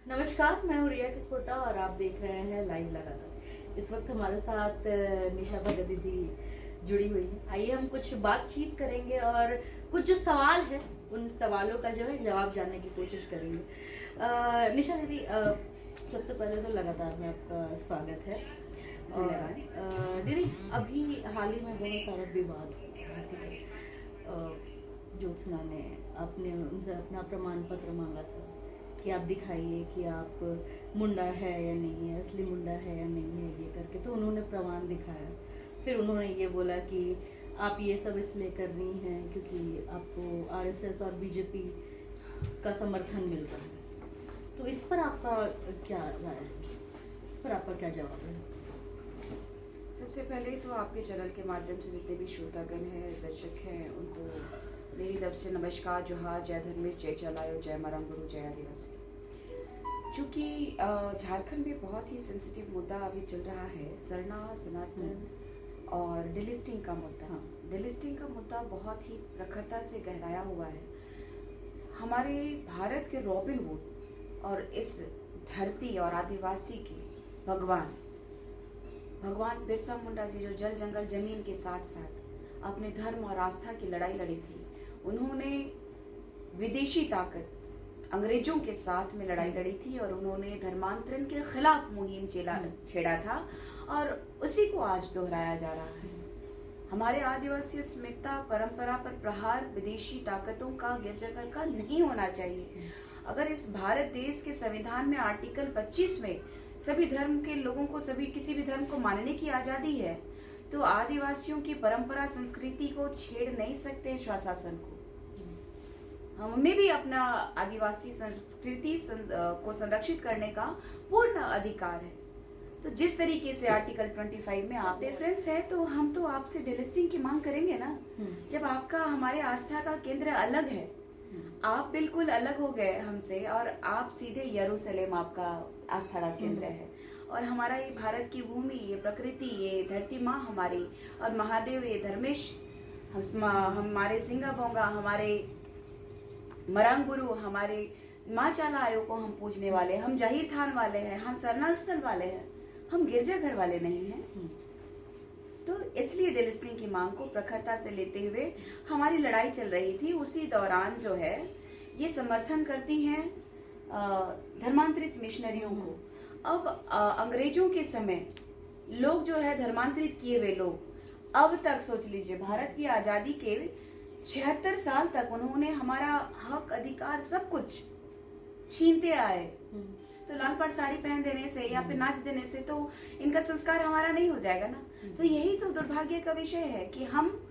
नमस्कार, मैं हूँ रिया किस्पोटा और आप देख रहे हैं लाइव लगातार। इस वक्त हमारे साथ निशा भगत दीदी जुड़ी हुई है। आइए हम कुछ बातचीत करेंगे और कुछ जो सवाल है उन सवालों का जो है जवाब जानने की कोशिश करेंगे। निशा दीदी, सबसे पहले तो लगातार में आपका स्वागत है। और दीदी, अभी हाल ही में बहुत सारा विवाद हुआ। ज्योत्सना ने उनसे अपना प्रमाण पत्र मांगा था कि आप दिखाइए कि आप मुंडा है या नहीं है, असली मुंडा है या नहीं है, ये करके। तो उन्होंने प्रमाण दिखाया। फिर उन्होंने ये बोला कि आप ये सब इसलिए कर रही हैं क्योंकि आपको आरएसएस और बीजेपी का समर्थन मिल रहा है। तो इस पर आपका क्या राय है? इस पर आपका क्या जवाब है? सबसे पहले तो आपके चैनल के माध्यम से जितने भी श्रोतागण हैं, दर्शक हैं, उनको मेरी तरफ से नमस्कार, जोहार, जय धर्मेश, जय चलायो, जय मरम गुरु, जय आदिवासी। चूँकि झारखंड में बहुत ही सेंसिटिव मुद्दा अभी चल रहा है, सरना, सनातन और डिलिस्टिंग का मुद्दा। डिलिस्टिंग का मुद्दा बहुत ही प्रखरता से गहराया हुआ है। हमारे भारत के रॉबिन हुड और इस धरती और आदिवासी के भगवान बिरसा मुंडा जी, जो जल जंगल जमीन के साथ साथ अपने धर्म और आस्था की लड़ाई लड़ी थी, उन्होंने विदेशी ताकत अंग्रेजों के साथ में लड़ाई लड़ी थी और उन्होंने धर्मांतरण के खिलाफ मुहिम छेड़ा था और उसी को आज दोहराया जा रहा है। हमारे आदिवासी अस्मिता परंपरा पर प्रहार विदेशी ताकतों का, गिरजाघर का नहीं होना चाहिए। अगर इस भारत देश के संविधान में आर्टिकल 25 में सभी धर्म के लोगों को, किसी भी धर्म को मानने की आजादी है, तो आदिवासियों की परंपरा संस्कृति को छेड़ नहीं सकते शासन को। हमें भी अपना आदिवासी संस्कृति को संरक्षित करने का पूर्ण अधिकार है। तो जिस तरीके से आर्टिकल 25 में आप डिफरेंस है, तो हम तो आपसे डिलिस्टिंग की मांग करेंगे ना। जब आपका हमारे आस्था का केंद्र अलग है, आप बिल्कुल अलग हो गए हमसे और आप सीधे यरूशलेम आपका आस्था का केंद्र है और हमारा ये भारत की भूमि, ये प्रकृति, ये धरती माँ हमारी और महादेव, ये धर्मेश, हमारे सिंगा बोंगा, हमारे मरांग गुरु, हमारे माँ चाला आयोग को हम पूजने वाले, हम जाहिर थान वाले हैं, हम सरना स्थल वाले हैं, हम गिरजाघर वाले नहीं हैं। तो इसलिए डिलिस्टिंग की मांग को प्रखरता से लेते हुए हमारी लड़ाई चल रही थी। उसी दौरान जो है ये समर्थन करती हैं धर्मांतरित मिशनरियों को। अब अंग्रेजों के समय लोग जो है धर्मांतरित किए हुए लोग, अब तक सोच लीजिए, भारत की आजादी के 76 साल तक उन्होंने हमारा हक, अधिकार, सब कुछ छीनते आए। तो लाल पाट साड़ी पहन देने से या फिर नाच देने से तो इनका संस्कार हमारा नहीं हो जाएगा ना। तो यही तो दुर्भाग्य का विषय है कि हम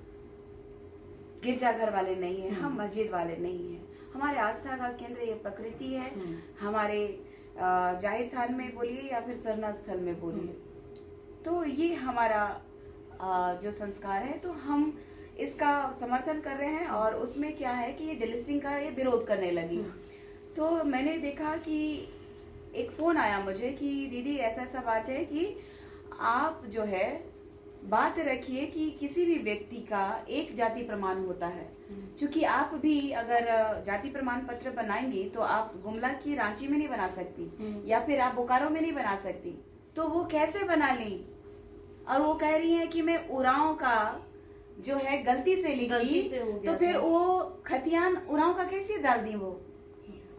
गिरजाघर वाले नहीं हैं, हम मस्जिद वाले नहीं हैं। हमारे आस्था का केंद्र ये प्रकृति है। हमारे जाहिर थान में बोलिए या फिर सरना स्थल में बोलिए, तो ये हमारा जो संस्कार है, तो हम इसका समर्थन कर रहे हैं। और उसमें क्या है कि ये डिलिस्टिंग का ये विरोध करने लगी। तो मैंने देखा कि एक फोन आया मुझे कि दीदी ऐसा ऐसा बात है कि आप जो है बात रखिए कि किसी भी व्यक्ति का एक जाति प्रमाण होता है। क्योंकि आप भी अगर जाति प्रमाण पत्र बनाएंगी तो आप गुमला की रांची में नहीं बना सकती या फिर आप बोकारो में नहीं बना सकती। तो वो कैसे बना ली? और वो कह रही है कि मैं उरांव का जो है गलती से लिखी, तो फिर वो खतियान उरांव का कैसे डाल दी वो,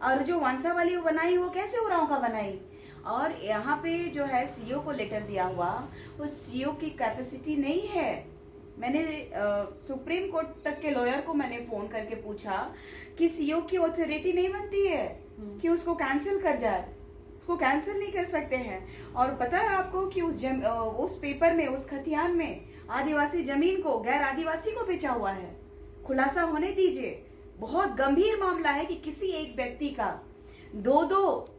और जो वंशावली वो बनाई वो कैसे उरांव का बनाई। और यहाँ पे जो है सीईओ को लेटर दिया हुआ, वो सीईओ की कैपेसिटी नहीं है। मैंने सुप्रीम कोर्ट तक के लॉयर को मैंने फोन करके पूछा कि सीईओ की ऑथोरिटी नहीं बनती है कि उसको कैंसिल कर जाए, उसको कैंसिल नहीं कर सकते हैं। और पता है आपको कि उस पेपर में, उस खतियान में आदिवासी जमीन को गैर आदिवासी को बेचा हुआ है। खुलासा होने दीजिए। बहुत गंभीर मामला है कि किसी एक व्यक्ति का दो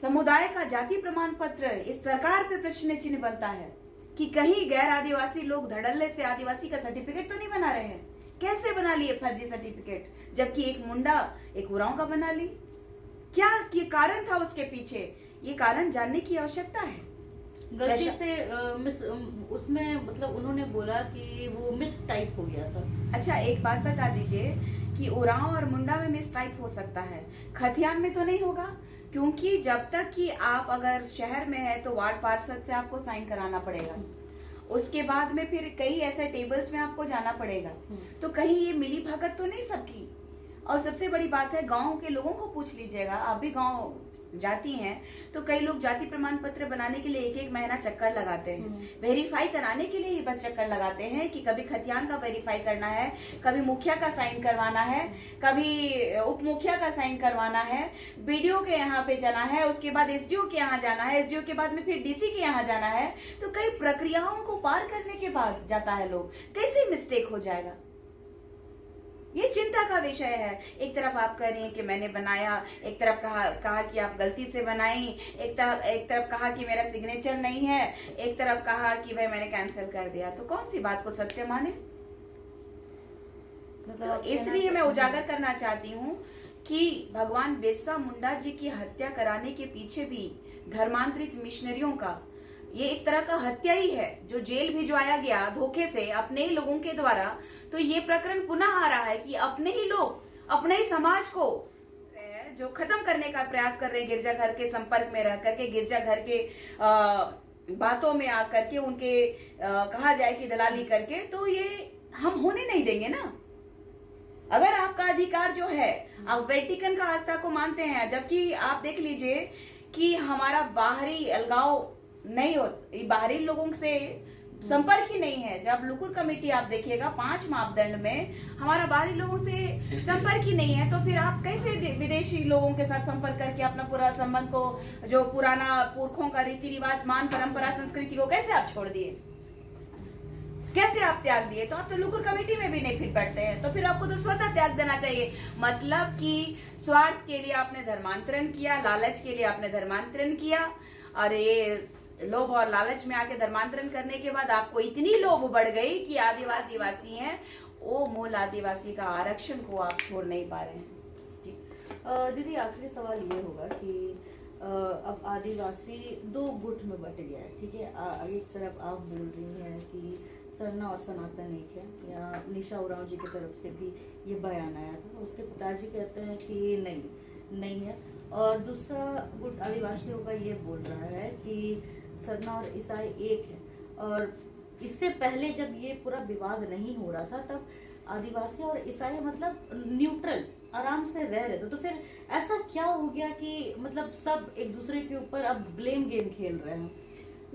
समुदाय का जाति प्रमाण पत्र, इस सरकार पे प्रश्न चिन्ह बनता है कि कहीं गैर आदिवासी लोग धड़ल्ले से आदिवासी का सर्टिफिकेट तो नहीं बना रहे हैं। कैसे बना लिए फर्जी सर्टिफिकेट, जबकि एक मुंडा एक उरांव का बना ली? क्या ये कारण था उसके पीछे? ये कारण जानने की आवश्यकता है। गलती से उसमें मतलब उन्होंने बोला कि वो मिस टाइप हो गया था। अच्छा, एक बात बता दीजिए कि उरांव और मुंडा में मिस टाइप हो सकता है, खतियान में तो नहीं होगा, क्योंकि जब तक कि आप अगर शहर में है तो वार्ड पार्षद से आपको साइन कराना पड़ेगा, उसके बाद में फिर कई ऐसे टेबल्स में आपको जाना पड़ेगा। तो कहीं ये मिली भगत तो नहीं सबकी। और सबसे बड़ी बात है, गांव के लोगों को पूछ लीजिएगा, आप भी गांव जाती हैं तो कई लोग जाति प्रमाण पत्र बनाने के लिए एक एक महीना चक्कर लगाते हैं, वेरीफाई कराने के लिए ही बस चक्कर लगाते हैं कि कभी खतियान का वेरीफाई करना है, कभी मुखिया का साइन करवाना है, कभी उप मुखिया का साइन करवाना है, बीडीओ के यहाँ पे जाना है, उसके बाद एसडीओ के यहाँ जाना है, एसडीओ के बाद में फिर डीसी के यहाँ जाना है। तो कई प्रक्रियाओं को पार करने के बाद जाता है लोग, कैसे मिस्टेक हो जाएगा, ये चिंता का विषय है। एक तरफ आप कह रही हैं कि मैंने बनाया, एक तरफ कहा कि आप गलती से बनाई, एक तरफ कहा कि मेरा सिग्नेचर नहीं है, एक तरफ कहा कि भाई मैंने कैंसिल कर दिया। तो कौन सी बात को सत्य माने? तो इसलिए मैं उजागर करना चाहती हूँ कि भगवान बिरसा मुंडा जी की हत्या कराने के पीछे भी धर्मांतरित मिशनरियों का ये एक तरह का हत्या ही है, जो जेल भिजवाया गया धोखे से अपने ही लोगों के द्वारा। तो ये प्रकरण पुनः आ रहा है कि अपने ही लोग अपने ही समाज को जो खत्म करने का प्रयास कर रहे हैं, गिरजाघर के संपर्क में रह करके, गिरजाघर के बातों में आकर के उनके कहा जाए कि दलाली करके, तो ये हम होने नहीं देंगे ना। अगर आपका अधिकार जो है, आप वेटिकन का आस्था को मानते हैं, जबकि आप देख लीजिए कि हमारा बाहरी अलगाव नहीं हो, बाहरी लोगों से संपर्क ही नहीं है। जब लुकुर कमेटी आप देखिएगा 5 मापदंड में हमारा बाहरी लोगों से संपर्क ही नहीं है, तो फिर आप कैसे विदेशी लोगों के साथ संपर्क करके अपना पूरा संबंध को, जो पुराना पुरखों का रीति रिवाज, मान परंपरा, संस्कृति को कैसे आप छोड़ दिए, कैसे आप त्याग दिए? तो आप तो लुकुर कमेटी में भी नहीं फिट बैठते हैं, तो फिर आपको तो स्वतः त्याग देना चाहिए। मतलब कि स्वार्थ के लिए आपने धर्मांतरण किया, लालच के लिए आपने धर्मांतरण किया, और ये लोभ और लालच में आके धर्मांतरण करने के बाद आपको इतनी लोभ बढ़ गई कि आदिवासी हैं, वो मूल आदिवासी का आरक्षण को आप छोड़ नहीं पा रहे हैं। जी दीदी, आखिरी सवाल ये होगा कि अब आदिवासी 2 गुट में बट गया है, ठीक है। एक तरफ आप बोल रही हैं कि सरना और सनातन एक है, या निशा उरांव जी की तरफ से भी ये बयान आया था, उसके पिताजी कहते हैं कि नहीं है, और दूसरा गुट आदिवासियों का ये बोल रहा है कि सरना और ईसाई एक है। और इससे पहले जब ये पूरा विवाद नहीं हो रहा था, तब आदिवासी और ईसाई मतलब न्यूट्रल आराम से रह रहे थे। तो फिर ऐसा क्या हो गया कि मतलब सब एक दूसरे के ऊपर अब ब्लेम गेम खेल रहे हैं?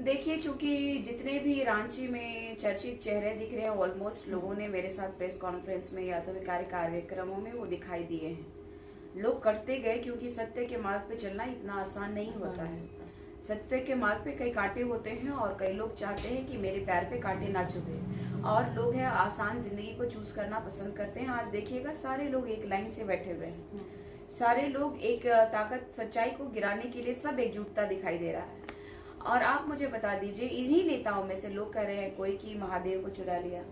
देखिए, चूंकि जितने भी रांची में चर्चित चेहरे दिख रहे हैं, ऑलमोस्ट लोगों ने मेरे साथ प्रेस कॉन्फ्रेंस में या तो कार्यक्रमों में वो दिखाई दिए हैं। लोग करते गए, क्योंकि सत्य के मार्ग पे चलना इतना आसान नहीं होता है। सत्य के मार्ग पे कई कांटे होते हैं, और कई लोग चाहते हैं कि मेरे पैर पे कांटे ना चुभे, और लोग हैं आसान जिंदगी को चूज करना पसंद करते हैं। आज देखिएगा, सारे लोग एक लाइन से बैठे हुए हैं, सारे लोग एक ताकत, सच्चाई को गिराने के लिए सब एकजुटता दिखाई दे रहा है। और आप मुझे बता दीजिए, इन्हीं नेताओं में से लोग कह रहे हैं कोई कि महादेव को चुरा लिया,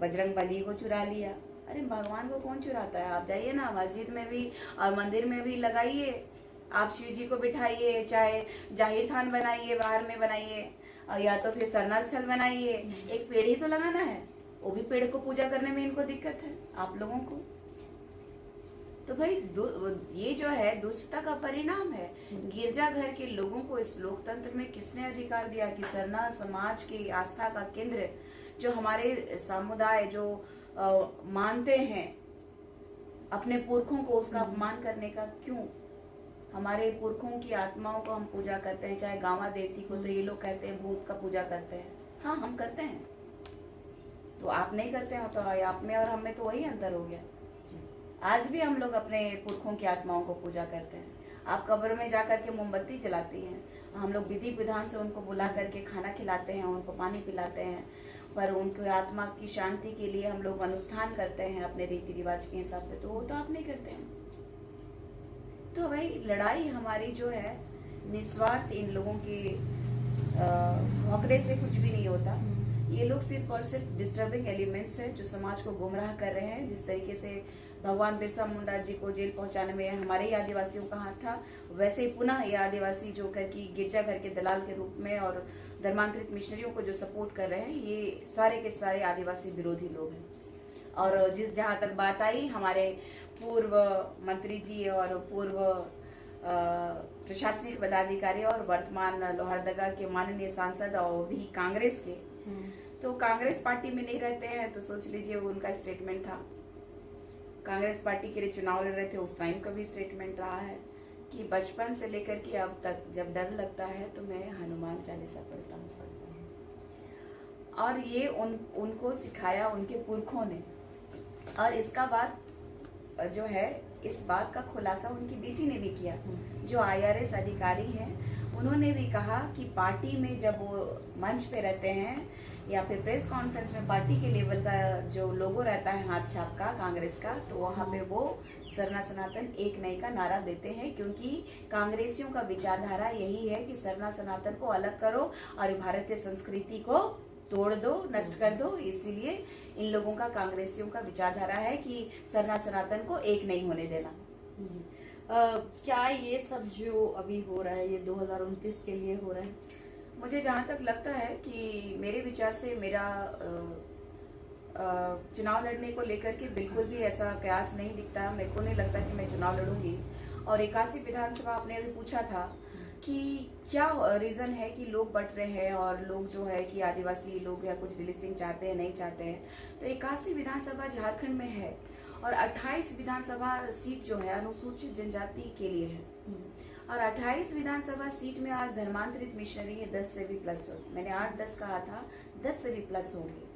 बजरंग बली को चुरा लिया। अरे भगवान को कौन चुराता है? आप जाइए ना मस्जिद में भी और मंदिर में भी लगाइए, आप शिव जी को बिठाइए, चाहे जाहिर थान बनाइए, बाहर में बनाइए, या तो फिर सरना स्थल बनाइए, एक पेड़ ही तो लगाना है। वो भी पेड़ को पूजा करने में इनको दिक्कत है आप लोगों को। तो भाई ये जो है दुष्टता का परिणाम है। गिरजाघर के लोगों को इस लोकतंत्र में किसने अधिकार दिया कि सरना समाज की आस्था का केंद्र, जो हमारे समुदाय जो मानते हैं अपने पुरखों को, उसका अपमान करने का क्यों? हमारे पुरखों की आत्माओं को हम पूजा करते हैं, चाहे गांवा देवती को तो ये लोग कहते हैं भूत का पूजा करते हैं। हाँ, हम करते हैं, तो आप नहीं करते हो, तो आप में और हम में तो वही अंतर हो गया। आज भी हम लोग अपने पुरखों की आत्माओं को पूजा करते हैं। आप कब्र में जाकर के मोमबत्ती जलाती हैं, हम लोग विधि विधान से उनको बुला करके खाना खिलाते हैं, उनको पानी पिलाते हैं, पर उनकी आत्मा की शांति के लिए हम लोग अनुष्ठान करते हैं अपने रीति रिवाज के हिसाब से, तो वो तो आप नहीं करते हैं। तो भाई लड़ाई हमारी जो है निस्वार्थ, इन लोगों के भौंकने से कुछ भी नहीं होता। ये लोग सिर्फ और सिर्फ डिस्टर्बिंग एलिमेंट्स हैं जो समाज को गुमराह कर रहे हैं। जिस तरीके से भगवान बिरसा मुंडा जी को जेल पहुंचाने में हमारे ही आदिवासियों का हाथ था, वैसे ही पुनः ये आदिवासी जो कि गिरजाघर के दलाल के रूप में और धर्मांतरित मिशनरियों को जो सपोर्ट कर रहे हैं, ये सारे के सारे आदिवासी विरोधी लोग हैं। और जहां तक बात आई हमारे पूर्व मंत्री जी और पूर्व प्रशासनिक पदाधिकारी और वर्तमान लोहरदगा के माननीय सांसद और भी कांग्रेस के, तो कांग्रेस पार्टी में नहीं रहते हैं, तो सोच लीजिए उनका स्टेटमेंट था। कांग्रेस पार्टी के लिए चुनाव लड़ रहे थे, उस टाइम का भी स्टेटमेंट रहा है कि बचपन से लेकर के अब तक जब डर लगता है तो मैं हनुमान चालीसा पढ़ता हूँ। और ये उनको सिखाया उनके पुरखों ने। और इसका बाद जो है, इस बात का खुलासा उनकी बेटी ने भी किया, जो IRS अधिकारी हैं। उन्होंने भी कहा कि पार्टी में जब वो मंच पे रहते हैं या फिर प्रेस कॉन्फ्रेंस में पार्टी के लेवल का जो लोगो रहता है हाथ छाप का कांग्रेस का, तो वहाँ पे वो सरना सनातन एक नई का नारा देते हैं, क्योंकि कांग्रेसियों का विचारधारा यही है कि सरना सनातन को अलग करो और भारतीय संस्कृति को तोड़ दो, नष्ट कर दो। इसीलिए इन लोगों का, कांग्रेसियों का विचारधारा है कि सरना सनातन को एक नहीं होने देना। क्या ये सब जो अभी हो रहा है ये 2029 के लिए हो रहा है? मुझे जहाँ तक लगता है कि मेरे विचार से मेरा चुनाव लड़ने को लेकर के बिल्कुल भी ऐसा कयास नहीं दिखता। मेरे को नहीं लगता कि मैं चुनाव लड़ूंगी। और 81 विधानसभा आपने अभी पूछा था कि क्या रीजन है कि लोग बट रहे हैं और लोग जो है कि आदिवासी लोग या कुछ डिलिस्टिंग चाहते हैं, नहीं चाहते हैं। तो 81 विधानसभा झारखंड में है और 28 विधानसभा सीट जो है अनुसूचित जनजाति के लिए है। और 28 विधानसभा सीट में आज धर्मांतरित मिशनरी है 10 से भी प्लस हो। मैंने 8-10 कहा था, 10 से भी प्लस होंगे।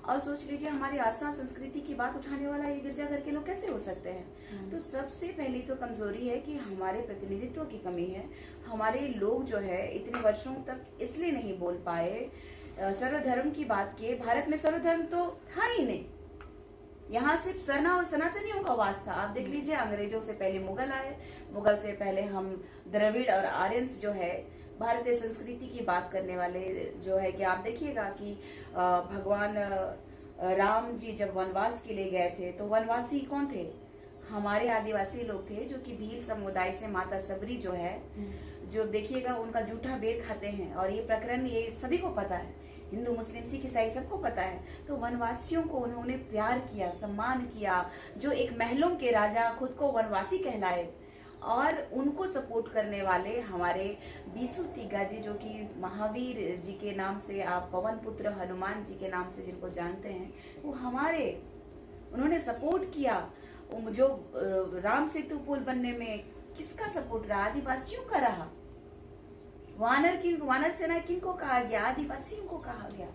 और सोच लीजिए हमारी आस्था संस्कृति की बात उठाने वाला ये गिरजाघर के लोग कैसे हो सकते हैं? तो सबसे पहली तो कमजोरी है कि हमारे प्रतिनिधित्व की कमी है। हमारे लोग जो है इतने वर्षों तक इसलिए नहीं बोल पाए, सर्वधर्म की बात किए। भारत में सर्वधर्म तो था ही नहीं, यहाँ सिर्फ सरना और सनातनियों का वास था। आप देख लीजिए, अंग्रेजों से पहले मुगल आए, मुगल से पहले हम द्रविड़ और आर्यंस जो है भारतीय संस्कृति की बात करने वाले जो है कि आप देखिएगा कि भगवान राम जी जब वनवास के लिए गए थे तो वनवासी कौन थे? हमारे आदिवासी लोग थे, जो कि भील समुदाय से माता सबरी जो है, जो देखिएगा उनका जूठा बेर खाते हैं। और ये प्रकरण ये सभी को पता है, हिंदू मुस्लिम सिख ईसाई सबको पता है। तो वनवासियों को उन्होंने प्यार किया, सम्मान किया। जो एक महलों के राजा खुद को वनवासी कहलाए, और उनको सपोर्ट करने वाले हमारे बीसू तिग्गा जी, जो कि महावीर जी के नाम से, आप पवन पुत्र हनुमान जी के नाम से जिनको जानते हैं, वो हमारे, उन्होंने सपोर्ट किया। जो राम सेतु पुल बनने में किसका सपोर्ट रहा? आदिवासियों का रहा। वानर सेना किनको कहा गया? आदिवासियों को कहा गया।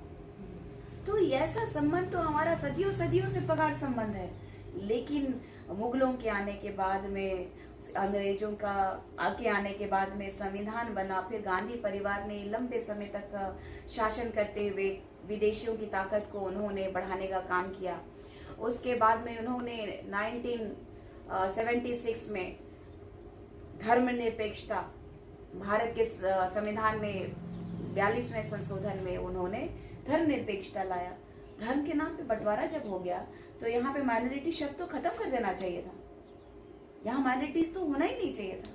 तो ऐसा संबंध तो हमारा सदियों सदियों से प्रगाढ़ संबंध है। लेकिन मुगलों के आने के बाद में, अंग्रेजों का आके आने के बाद में संविधान बना, फिर गांधी परिवार ने लंबे समय तक शासन करते हुए विदेशियों की ताकत को उन्होंने बढ़ाने का काम किया। उसके बाद में उन्होंने 1976 में धर्मनिरपेक्षता, भारत के संविधान में 42वें संशोधन में उन्होंने धर्मनिरपेक्षता लाया। धर्म के नाम पे बंटवारा जब हो गया तो यहाँ पे माइनॉरिटी शब्द तो खत्म कर देना चाहिए था। यहाँ माइनॉरिटीज तो होना ही नहीं चाहिए था।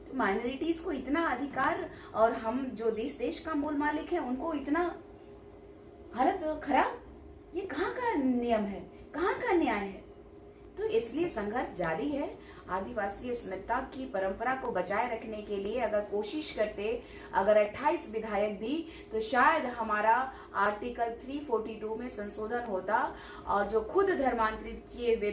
तो माइनॉरिटीज को इतना अधिकार, और हम जो देश का मूल मालिक है उनको इतना हालत खराब, ये कहाँ का नियम है, कहाँ का न्याय है? तो इसलिए संघर्ष जारी है। आदिवासी अस्मिता की परंपरा को बचाए रखने के लिए अगर कोशिश करते, अगर 28 विधायक भी, तो शायद हमारा आर्टिकल 342 में संशोधन होता। और जो खुद धर्मांतरित किए हुए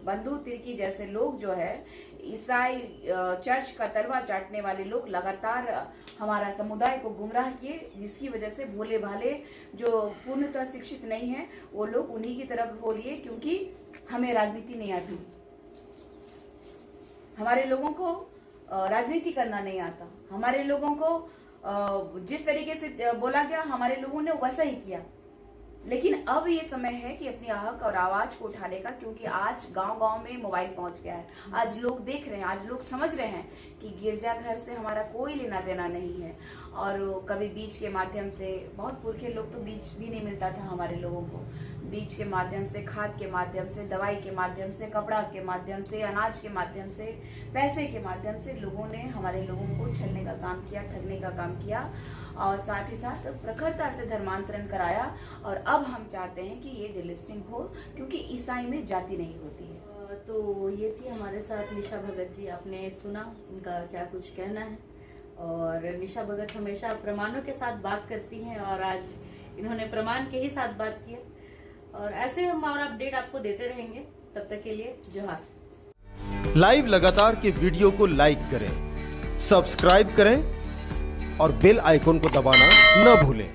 बंधु तिर्की जैसे लोग जो है, ईसाई चर्च का तलवा चाटने वाले लोग लगातार हमारा समुदाय को गुमराह किए, जिसकी वजह से भोले भाले जो पूर्णतः शिक्षित नहीं है वो लोग उन्हीं की तरफ हो लिए, क्योंकि हमें राजनीति नहीं आती, हमारे लोगों को राजनीति करना नहीं आता, हमारे लोगों को जिस तरीके से बोला गया हमारे लोगों ने वैसा ही किया। लेकिन अब ये समय है कि अपनी आहक और आवाज को उठाने का, क्योंकि आज गांव-गांव में मोबाइल पहुंच गया है। आज लोग देख रहे हैं, आज लोग समझ रहे हैं कि गिरजाघर से हमारा कोई लेना देना नहीं है। और कभी बीज के माध्यम से, बहुत पुरखे लोग तो बीज भी नहीं मिलता था हमारे लोगों को, बीज के माध्यम से, खाद के माध्यम से, दवाई के माध्यम से, कपड़ा के माध्यम से, अनाज के माध्यम से, पैसे के माध्यम से लोगों ने हमारे लोगों को छलने का काम किया, ठगने का काम किया, और साथ ही साथ प्रखरता से धर्मांतरण कराया। और अब हम चाहते हैं कि ये डिलिस्टिंग हो, क्योंकि ईसाई में जाति नहीं होती है। तो ये थी हमारे साथ निशा भगत जी। आपने सुना इनका क्या कुछ कहना है। और निशा भगत हमेशा प्रमाणों के साथ बात करती हैं और आज इन्होंने प्रमाण के ही साथ बात किया। और ऐसे हम और अपडेट आपको देते रहेंगे। तब तक के लिए जोहार। लाइव लगातार के वीडियो को लाइक करें, सब्सक्राइब करें और बेल आइकन को दबाना न भूलें।